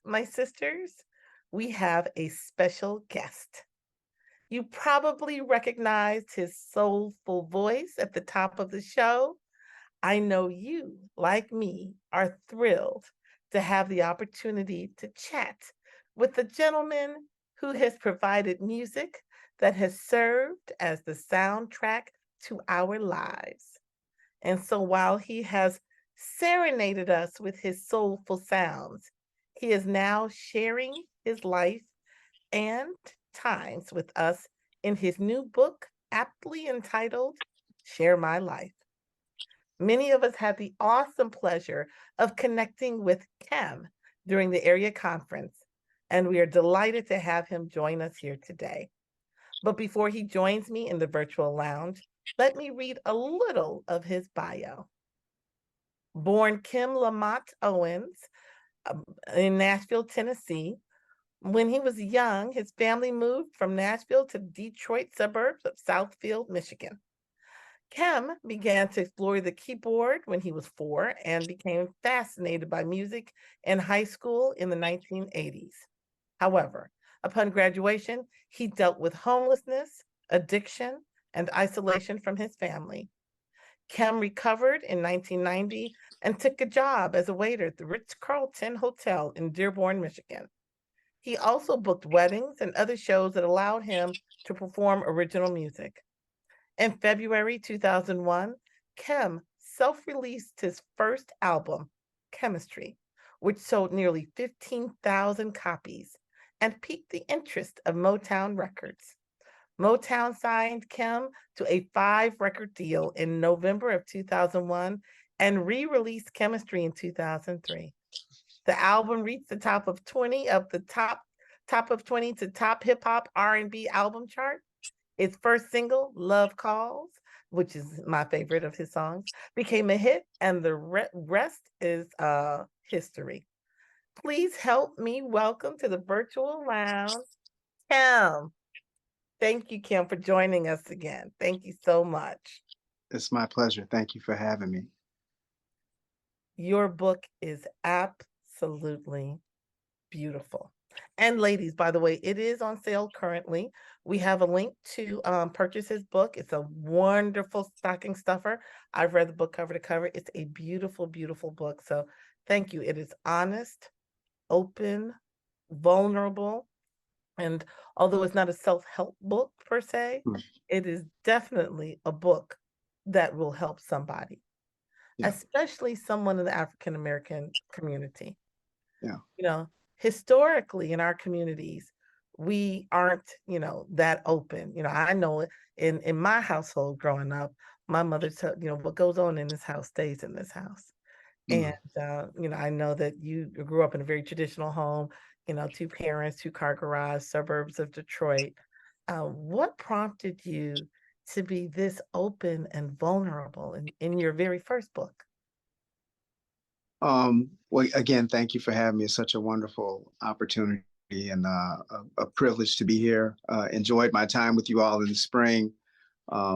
my sisters, we have a special guest. You probably recognized his soulful voice at the top of the show. I know you, like me, are thrilled to have the opportunity to chat with the gentleman who has provided music that has served as the soundtrack to our lives. And so while he has serenaded us with his soulful sounds, he is now sharing his life and times with us in his new book, aptly entitled Share My Life. Many of us had the awesome pleasure of connecting with Cam during the area conference, and we are delighted to have him join us here today. But before he joins me in the virtual lounge, let me read a little of his bio. Born Kim Lamont Owens um, in Nashville, Tennessee. When he was young, his family moved from Nashville to Detroit suburbs of Southfield, Michigan. Kim began to explore the keyboard when he was 4 and became fascinated by music in high school in the 1980s. However, upon graduation, he dealt with homelessness, addiction, and isolation from his family. Kim recovered in 1990 and took a job as a waiter at the Ritz-Carlton Hotel in Dearborn, Michigan. He also booked weddings and other shows that allowed him to perform original music. In February 2001, Kim self released his first album, Chemistry, which sold nearly 15,000 copies and piqued the interest of Motown Records. Motown signed Kim to a 5 record deal in November of 2001 and re released Chemistry in 2003. The album reached the top of 20 to top hip hop R&B album chart. Its first single, Love Calls, which is my favorite of his songs, became a hit, and the rest is history. Please help me welcome to the virtual lounge, Kim. Thank you, Kim, for joining us again. Thank you so much. It's my pleasure. Thank you for having me. Your book is absolutely beautiful. And ladies, by the way, it is on sale currently. We have a link to purchase his book. It's a wonderful stocking stuffer. I've read the book cover to cover. It's a beautiful, beautiful book. So thank you. It is honest, open, vulnerable. And although it's not a self help book per se, Mm. it is definitely a book that will help somebody, Yeah, especially someone in the African American community. yeah. You know, historically in our communities, we aren't, that open. I know in my household growing up, my mother said, what goes on in this house stays in this house. And Mm. I know that you grew up in a very traditional home, 2 parents, 2-car garage, suburbs of Detroit. What prompted you to be this open and vulnerable in your very first book? Well, again, thank you for having me. It's such a wonderful opportunity and a privilege to be here. Enjoyed my time with you all in the spring.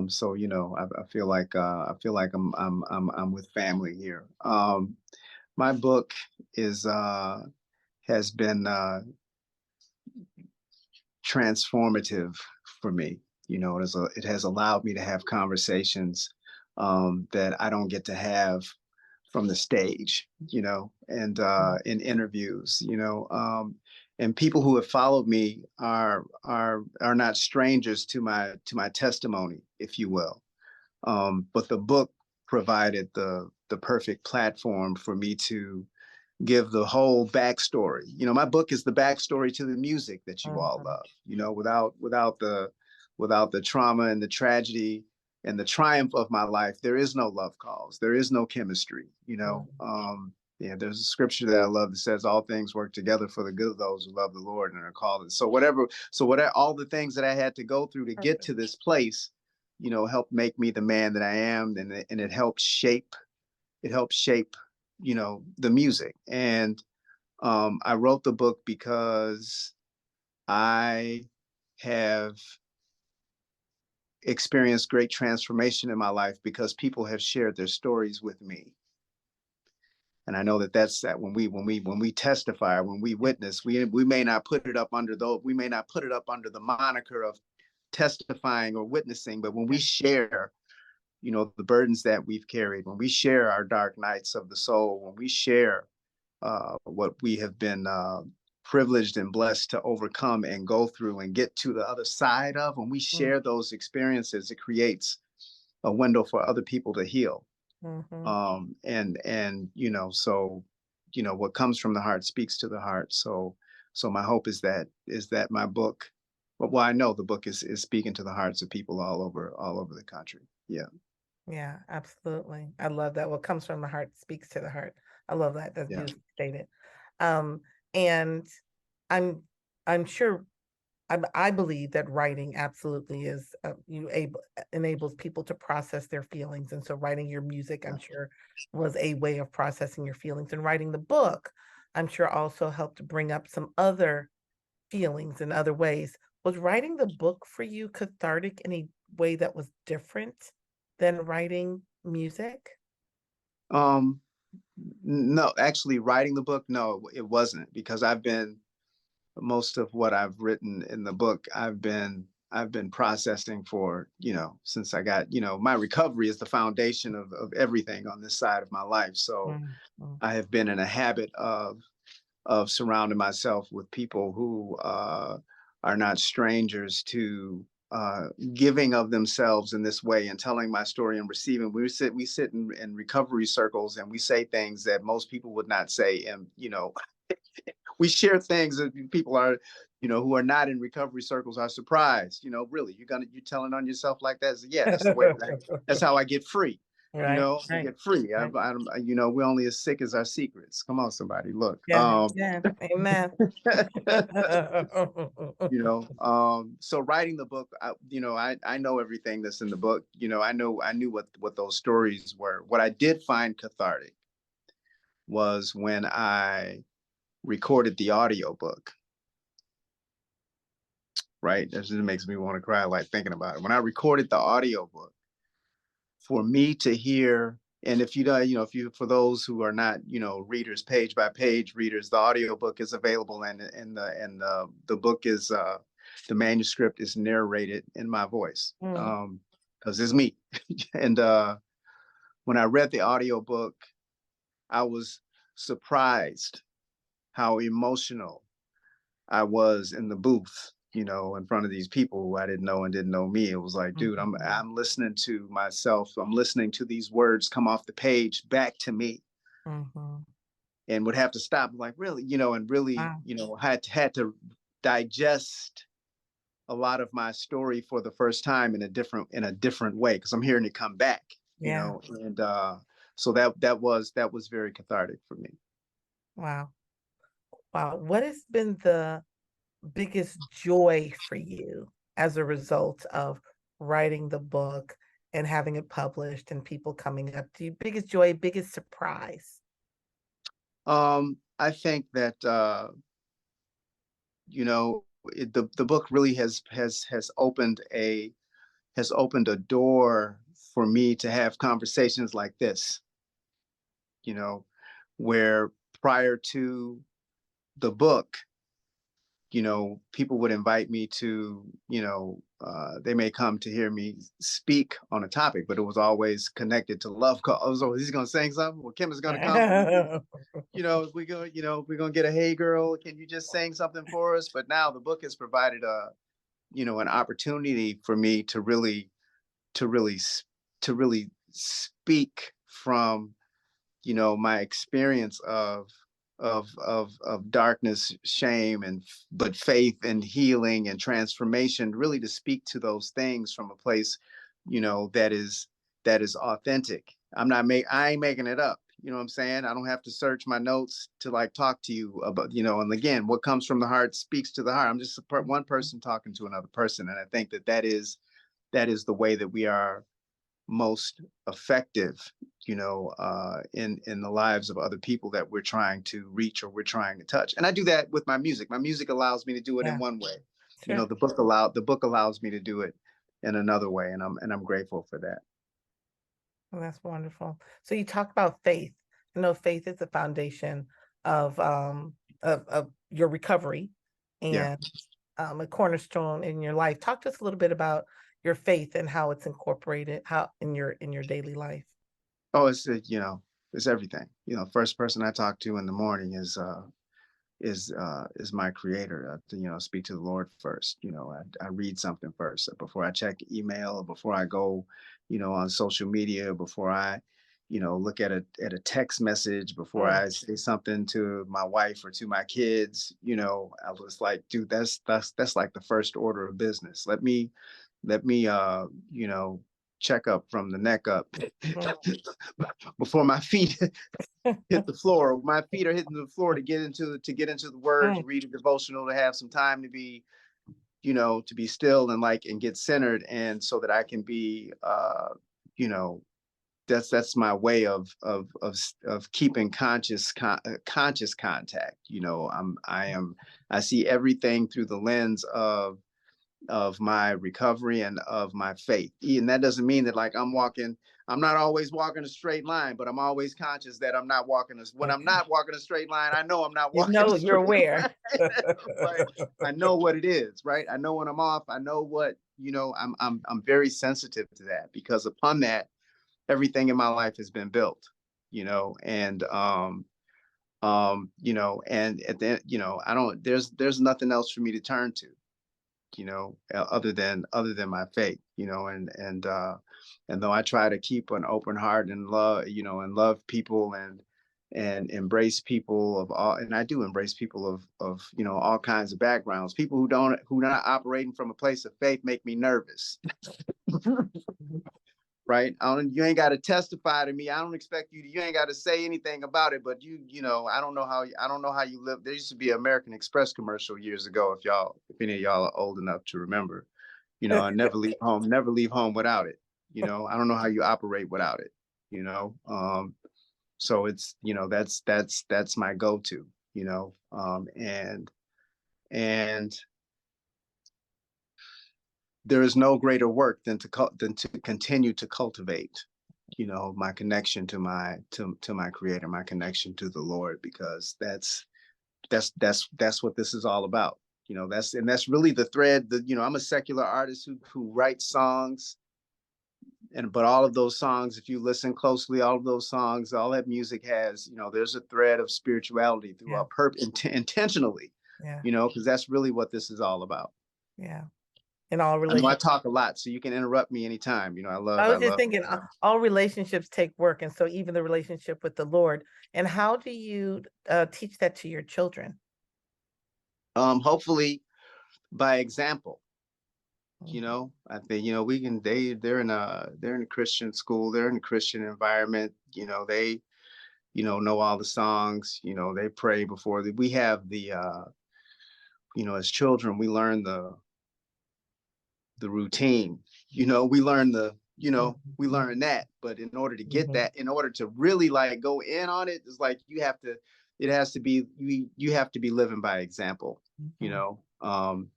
So I feel like I'm with family here. My book is has been transformative for me. It has allowed me to have conversations that I don't get to have from the stage, and Mhm. in interviews, and people who have followed me are not strangers to my testimony, if you will. But the book provided the perfect platform for me to give the whole backstory. My book is the backstory to the music that you all Mhm. love. Without the trauma and the tragedy and the triumph of my life, there is no love calls. There is no chemistry. Mhm. Yeah, there's a scripture that I love that says all things work together for the good of those who love the Lord and are called. So whatever, all the things that I had to go through to get Perfect. to this place, helped make me the man that I am, and it helped shape the music. And I wrote the book because I have experienced great transformation in my life because people have shared their stories with me. And I know that that's that when we testify, when we witness, we may not put it up under we may not put it up under the moniker of testifying or witnessing, but when we share, you know, the burdens that we've carried, when we share our dark nights of the soul, when we share what we have been privileged and blessed to overcome and go through and get to the other side of, when we Mm, share those experiences, it creates a window for other people to heal. mhm. And you know, so you know, what comes from the heart speaks to the heart. So my hope is that my book, well, I know the book is speaking to the hearts of people all over the country. Yeah. Yeah, absolutely. I love that. What comes from the heart speaks to the heart. I love that. That's Yeah. beautifully stated. And I'm I'm sure I believe that writing absolutely is enables people to process their feelings. And so writing your music, I'm Yeah. sure, was a way of processing your feelings. And writing the book, I'm sure also helped to bring up some other feelings in other ways. Was writing the book for you cathartic in a way that was different than writing music? Um, no, actually writing the book, no, it wasn't, because most of what I've written in the book, I've been processing for, you know, since I got, you know, my recovery is the foundation of everything on this side of my life. So Mm, mm, I have been in a habit of surrounding myself with people who are not strangers to giving of themselves in this way and telling my story and receiving. We sit in recovery circles and we say things that most people would not say, and you know, we share things that people are, you know, who are not in recovery circles are surprised. You know, really, you telling on yourself like that? So, yeah, that's the way. That's how I get free. You right, know, I right, get free. right. You know, we're only as sick as our secrets. Come on, somebody, look. Yeah, yeah, amen. You know, so writing the book, you know, I know everything that's in the book. You know, I knew what those stories were. What I did find cathartic was when I recorded the audio book. Right, that just makes me want to cry, like thinking about it. When I recorded the audio book, for me to hear, and if you don't, you know, if you, for those who are not, you know, readers, page by page readers, the audio book is available, and the book is the manuscript is narrated in my voice, Mm, because it's me. And when I read the audio book, I was surprised how emotional I was in the booth, you know, in front of these people who I didn't know and didn't know me. It was like, dude, mhm, I'm listening to myself. I'm listening to these words come off the page back to me, mhm. and would have to stop, like, really, you know, and really, Wow, you know, had to digest a lot of my story for the first time in a different way, because I'm hearing it come back, you yeah, know, and so that was very cathartic for me. wow, wow. What has been the biggest joy for you as a result of writing the book and having it published and people coming up to you? Biggest joy, biggest surprise? I think that you know, the book really has opened a door for me to have conversations like this, you know, where prior to the book, you know, people would invite me to, you know, they may come to hear me speak on a topic, but it was always connected to love call. I was always, he's gonna sing something. Well, Kim is gonna come. You know, we go, you know, we're gonna get a hey girl, can you just sing something for us? But now the book has provided a, you know, an opportunity for me to really to really speak from, you know, my experience of darkness, shame, and but faith and healing and transformation, really to speak to those things from a place, you know, that is authentic. I ain't making it up. You know what I'm saying? I don't have to search my notes to like talk to you about, you know, and again, what comes from the heart speaks to the heart. I'm just one person talking to another person. And I think that is the way that we are most effective, you know, in the lives of other people that we're trying to reach or we're trying to touch. And I do that with my music. My music allows me to do it in Yeah, one way. You know, sure. the book allows me to do it in another way, and I'm grateful for that. Well, that's wonderful. So you talk about faith. I know faith is the foundation of your recovery Yeah. and a cornerstone in your life. Talk to us a little bit about your faith and how it's incorporated how in your daily life. Oh, it's everything. First person I talk to in the morning is my creator. Speak to the Lord first. I read something first before I check email, before I go, on social media, before I, look at a text message, before Mm, I say something to my wife or to my kids. I was like, dude, that's like the first order of business. Let me check up from the neck up mm, before my feet hit the floor. My feet are hitting the floor to get into the word, mm, to read a devotional, to have some time to be still and get centered, and so that I can be you know that's my way of keeping conscious contact. I see everything through the lens of my recovery and of my faith. And that doesn't mean that, like, I'm not always walking a straight line, but I'm always conscious that when I'm okay. not walking a straight line, I know I'm not You walking a know, you're straight aware. line. Like, I know what it is, right? I know when I'm off. I know what, I'm very sensitive to that, because upon that, everything in my life has been built, and at the, I don't, there's nothing else for me to turn to, other than my faith, and though I try to keep an open heart and love people, and embrace people of all, and I do embrace people of all kinds of backgrounds. People who are not operating from a place of faith make me nervous. Right? You ain't got to testify to me. I don't expect you ain't got to say anything about it, but I don't know how you live. There used to be an American Express commercial years ago, if any of y'all are old enough to remember. Never leave home without it. I don't know how you operate without it. You know, so it's that's my go-to. And there is no greater work than to continue to cultivate, my connection to my creator, my connection to the Lord, because that's what this is all about. That's really the thread. I'm a secular artist who writes songs, but all of those songs, if you listen closely, all of those songs, all that music has, there's a thread of spirituality Yeah, throughout, intentionally, yeah, because that's really what this is all about. yeah. In all I know I relationships. talk a lot, so you can interrupt me anytime. I I was just love. thinking all relationships take work, and so even the relationship with the Lord. And how do you teach that to your children? Hopefully by example. Mhm, I think, we can, they're in a Christian school, they're in a Christian environment. They, know all the songs. They pray before we have as children, we learn the routine. We learn we mhm, learn that. But in order to get mhm, that, in order to really like go in on it, it's like it has to be, you have to be living by example. you mhm. know um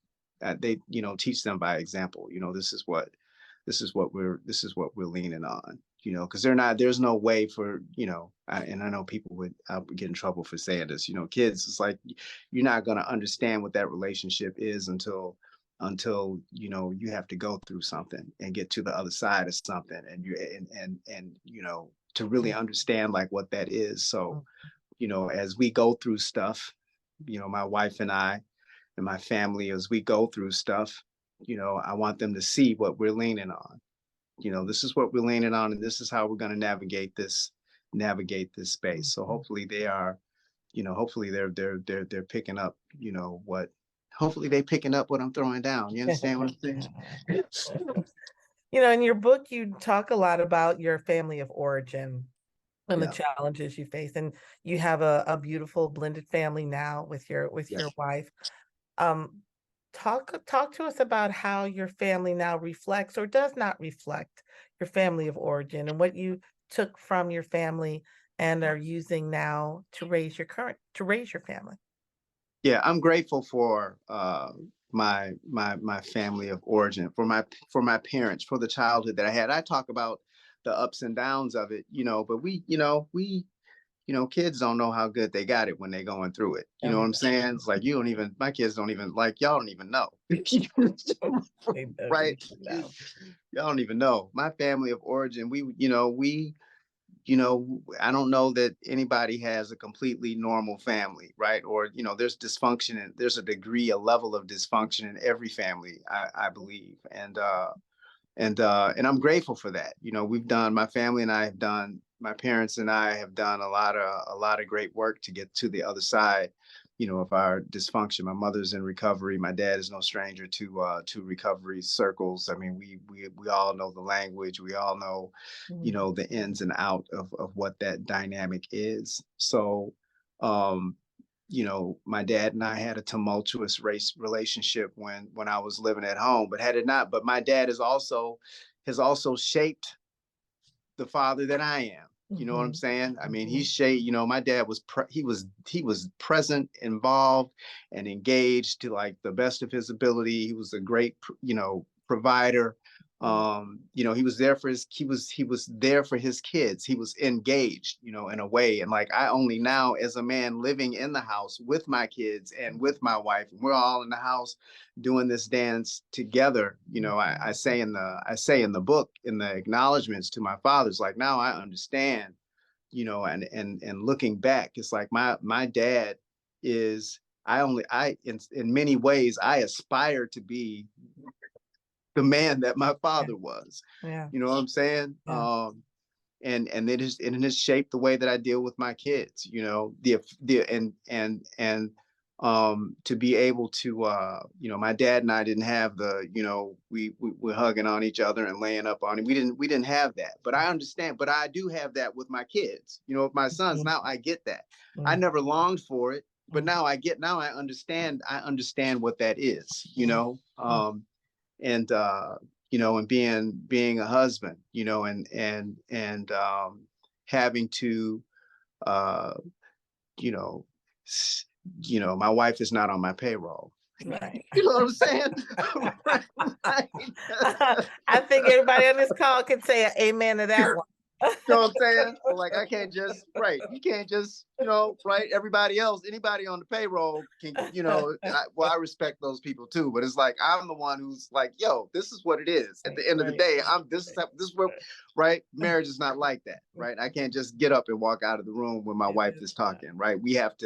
they teach them by example. This is what we're leaning on, because there's no way for, and I know I would get in trouble for saying this. Kids, it's like, you're not going to understand what that relationship is until you have to go through something and get to the other side of something, and to really understand like what that is. So, as we go through stuff, my wife and I and my family, as we go through stuff, I want them to see what we're leaning on. This is what we're leaning on, and this is how we're going to navigate this space. So hopefully they are, hopefully they're picking up, hopefully they picking up what I'm throwing down. You understand what I'm saying? In your book, you talk a lot about your family of origin and the Yeah. challenges you face, and you have a beautiful blended family now with your Yes. wife. Um, talk to us about how your family now reflects or does not reflect your family of origin, and what you took from your family and are using now to raise your family. Yeah, I'm grateful for my family of origin, for my parents, for the childhood that I had. I talk about the ups and downs of it, but you know, kids don't know how good they got it when they're going through it. You know what I'm saying? It's like, you don't even, my kids don't even, like, y'all don't even know. They don't Right? even know. Y'all don't even know. My family of origin, I don't know that anybody has a completely normal family, right? Or, there's dysfunction and there's a degree, a level of dysfunction in every family, I believe. And I'm grateful for that. My family and I have done, my parents and I have done a lot of great work to get to the other side, of our dysfunction. My mother's in recovery. My dad is no stranger to recovery circles. I mean, we all know the language. We all know, Mm. the ins and out of what that dynamic is. So, um, my dad and I had a tumultuous race relationship when I was living at home, but had it not, but my dad has also shaped the father that I am. You know what I'm Mhm. saying? I mean, he Mhm. shaped, my dad he was present, involved, and engaged to like the best of his ability. He was a great, provider. Mm. He was there for his kids. He was engaged, in a way. And like I only now, as a man living in the house with my kids and with my wife, and we're all in the house doing this dance together. I say in the book, in the acknowledgments to my fathers, like now I understand, and looking back, it's like my dad is in many ways I aspire to be the man that my Yeah. father was. Yeah. You know what I'm saying? Yeah. And it has shaped the way that I deal with my kids. The and to be able to, my dad and I didn't have the, we're hugging on each other and laying up on him. We didn't have that. But I understand. But I do have that with my kids. With my sons Mhm. now, I get that. I Mm. never longed for it, but Mm. now I understand. I understand what that is. Mm. Mm. And being a husband, and having to, uh you know my wife is not on my payroll. Right. You know what I'm saying? Right, right. I think everybody on this call can say a amen to that one. You know what I'm saying? So like I can't just, right. You can't just, right. Everybody else, anybody on the payroll can, I respect those people too, but it's like I'm the one who's like, yo, this is what it is. At Right, the end of the right, day, right, this is what, right. Marriage is not like that, right? I can't just get up and walk out of the room when my It wife is is not. talking, right? We had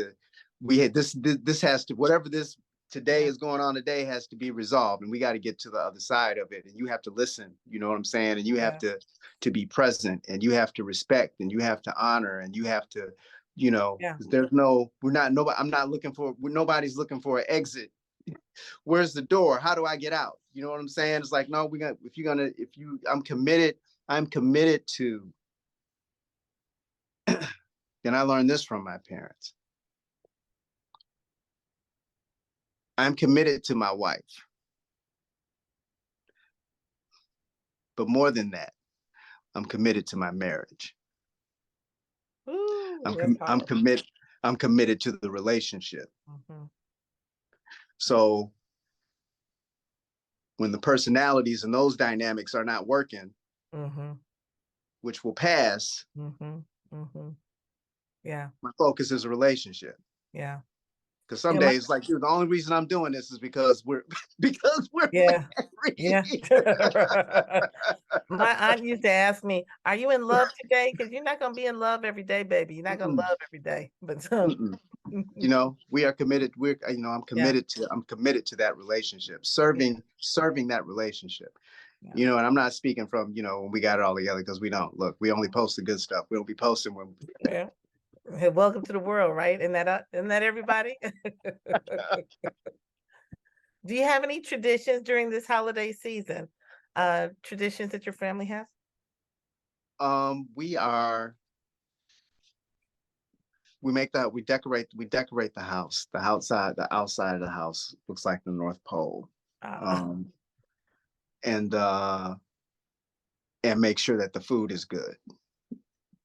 this has to, whatever this today Yeah, is going on today has to be resolved, and we got to get to the other side of it. And you have to listen, you know what I'm saying? And you have yeah, to be present, and you have to respect, and you have to honor, and you have to, yeah. we're not, nobody, I'm not looking for, nobody's looking for an exit. Where's the door? How do I get out? You know what I'm saying? It's like, no, I'm committed to, then I learned this from my parents. I'm committed to my wife, but more than that, I'm committed to my marriage. Ooh, I'm that's com- I'm powerful. commit I'm committed to the relationship. Mhm. So when the personalities and those dynamics are not working, Mhm. which will pass, Mhm. Mhm. Yeah, my focus is a relationship. yeah. Because some Yeah, days, like, dude, the only reason I'm doing this is because we're because we're yeah, yeah. married. My aunt used to ask me, "Are you in love today? Because 'Cause you're not gonna be in love every day, baby. You're not gonna Mm-mm, love every day." But, mm-mm. We are committed. I'm yeah, committed to that relationship, yeah, serving that relationship. yeah, And I'm not speaking from, when we got it all together, because we don't. Look, we only post the good stuff. We don't be posting when yeah. Hey, welcome to the world, right? Isn't that everybody? Do you have any traditions during this holiday season? Traditions that your family has? we are we decorate the outside of the house looks like the North Pole. Uh, Um and and make sure that the food is good.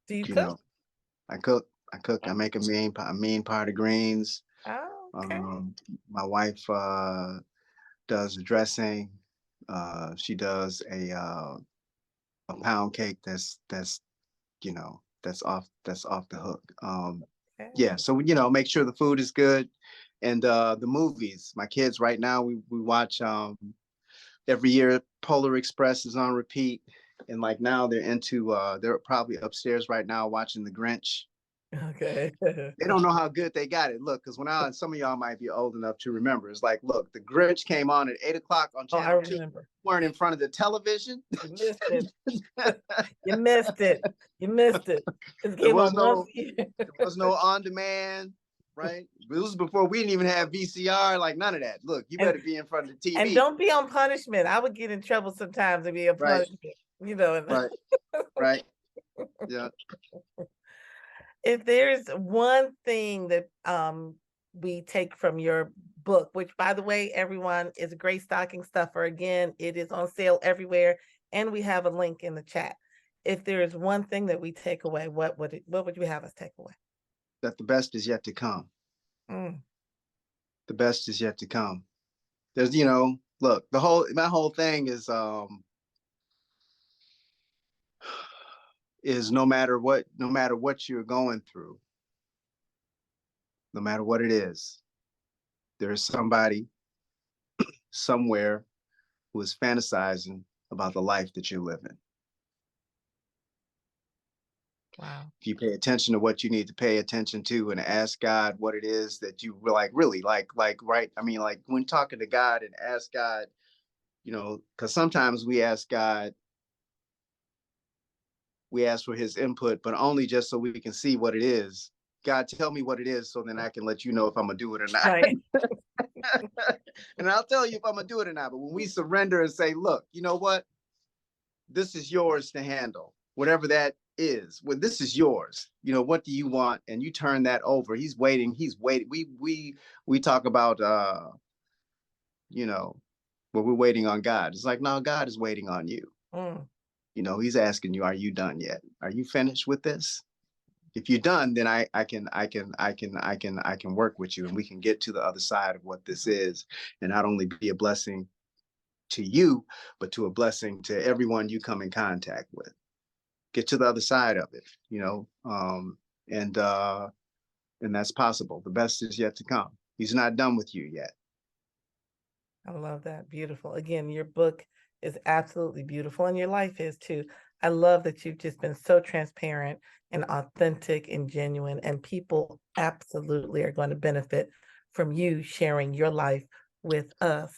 do you You cook? know, I make a mean pot of greens. Oh, okay. Um my wife does the dressing. She does a pound cake that's, you know, that's off the hook. Yeah, Okay. so make sure the food is good, and the movies. My kids right now we watch every year. Polar Express is on repeat, and like now they're probably upstairs right now watching The Grinch. Okay. They don't know how good they got it. Look, because some of y'all might be old enough to remember. It's like, look, The Grinch came on at 8 o'clock on Oh, I Channel 2. remember. Weren't in front of the television. You missed it. You missed it. You missed it. It There came was on once no a year. there was no on demand, right? This was before we didn't even have VCR, like none of that. Look, you And better be in front of the and TV. don't be on punishment. I would get in trouble sometimes and be on Right, punishment, you know. And right, right. Yeah. if there's one thing that we take from your book, which by the way, everyone, is a great stocking stuffer. Again, it is on sale everywhere, and we have a link in the chat. If there is one thing that we take away, what would you have us take away? That the best is yet to come. Mm, The best is yet to come. There's, look, my whole thing is no matter what you're going through, no matter what it is, there is somebody somewhere who is fantasizing about the life that you're living. wow. If you pay attention to what you need to pay attention to and ask God what it is that you really like, right? I mean, like when talking to God and ask God, because sometimes we ask God, we ask for his input, but only just so we can see what it is. God, tell me what it is so then I can let you know if I'm gonna do it or not. Right. And I'll tell you if I'm gonna do it or not. But when we surrender and say, look, you know what? This is yours to handle. Whatever that is, well, this is yours. What do you want? And you turn that over. He's waiting. He's waiting. We talk about you know, well, we're waiting on God. It's like, no, God is waiting on you. Mm, He's asking you, are you done yet? Are you finished with this? If you're done, then I can work with you and we can get to the other side of what this is and not only be a blessing to you, but to a blessing to everyone you come in contact with. Get to the other side of it, and that's possible. The best is yet to come. He's not done with you yet. I love that. Beautiful. Again, your book is absolutely beautiful, and your life is too. I love that you've just been so transparent and authentic and genuine, and people absolutely are going to benefit from you sharing your life with us.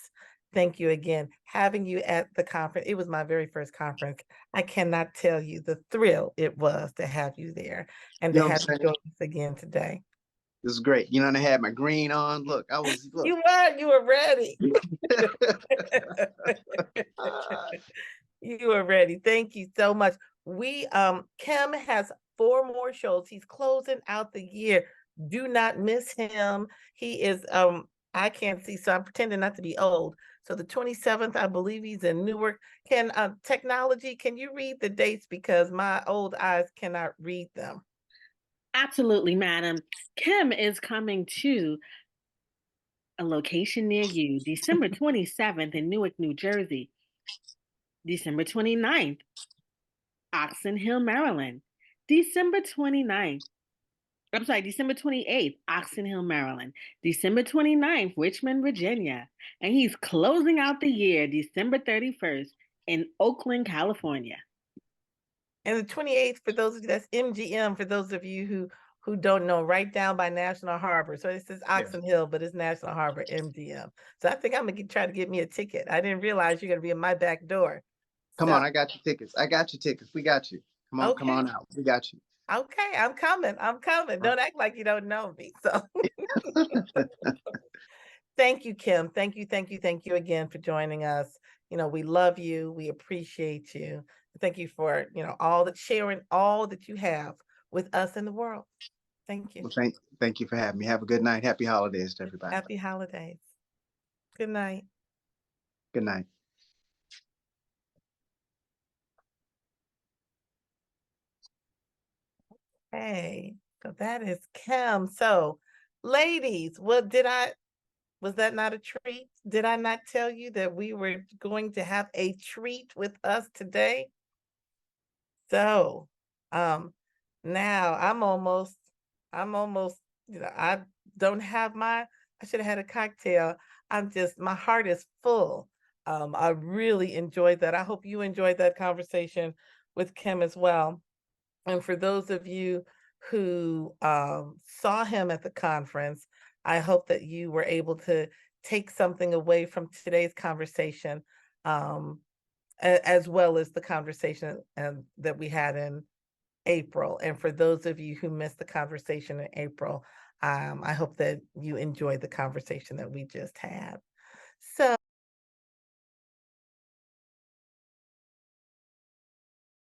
Thank you again. Having you at the conference, it was my very first conference. I cannot tell you the thrill it was to have you there and You to know what I'm have you saying? join us again today. This is great. I had my green on. Look, You were ready. You are ready. Thank you so much. Kim has 4 more shows. He's closing out the year. Do not miss him. He is, I can't see, so I'm pretending not to be old. So the 27th, I believe he's in Newark. Technology, can you read the dates? Because my old eyes cannot read them. Absolutely, madam. Kim is coming to a location near you, December 27th in Newark, New Jersey. December 29th, Oxon Hill, Maryland. December 29th, I'm sorry, December 28th, Oxon Hill, Maryland. December 29th, Richmond, Virginia. And he's closing out the year, December 31st, in Oakland, California. And the 28th, for those of you, that's MGM, for those of you who don't know, right down by National Harbor. So it says Oxon Hill, but it's National Harbor, MGM. So I think I'm gonna try to get me a ticket. I didn't realize you're gonna be in my back door. Come So, on, I got your tickets. I got your tickets. We got you. Come okay. on out. We got you. Okay, I'm coming. I'm coming. Don't act like you don't know me. So thank you, Kim. Thank you, thank you, thank you again for joining us. We love you. We appreciate you. Thank you for, sharing all that you have with us in the world. Thank you. Well, thank you for having me. Have a good night. Happy holidays to everybody. Happy holidays. Good night. Good night. Hey, so that is Kim. So, ladies, was that not a treat? Did I not tell you that we were going to have a treat with us today? So, um, Now I'm almost, I don't have I should have had a cocktail. My heart is full. I really enjoyed that. I hope you enjoyed that conversation with Kim as well. And for those of you who saw him at the conference, I hope that you were able to take something away from today's conversation, um, as well as the conversation that we had in April. And for those of you who missed the conversation in April, I hope that you enjoyed the conversation that we just had. So